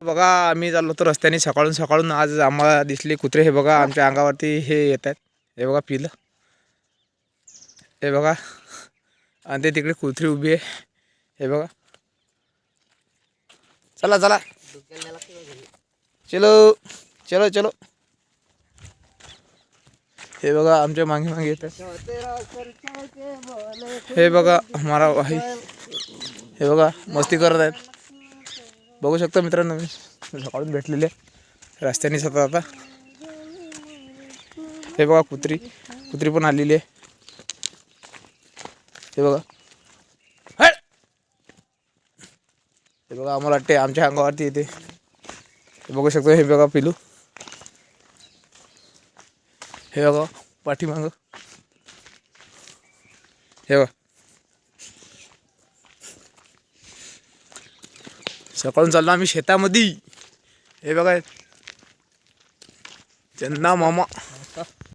बघा आम्ही चाललो होतो रस्त्याने सकाळून आज आम्हाला दिसले कुत्रे. हे बघा आमच्या अंगावरती हे येत आहेत. हे बघा पिलं, हे बघा. आणि ते तिकडे कुत्री उभी आहे. हे बघा. चला चला चलो चलो चलो. हे बघा आमच्या मागे मागे येत आहे. हे बघा हमारा भाई. हे बघा मस्ती करत आहेत. बघू शकता मित्रांनो, मी सकाळून भेटलेले रस्त्याने सतत आता. हे बघा कुत्री पण आलेली आहे. हे बघा. हे बघा आम्हाला वाटते आमच्या अंगावरती येते. बघू शकतो. हे बघा पिलू. हे बघा पाठीमागं. हे बघा सकाळून चाललो आम्ही शेतामध्ये. हे बघा चंदा मामा.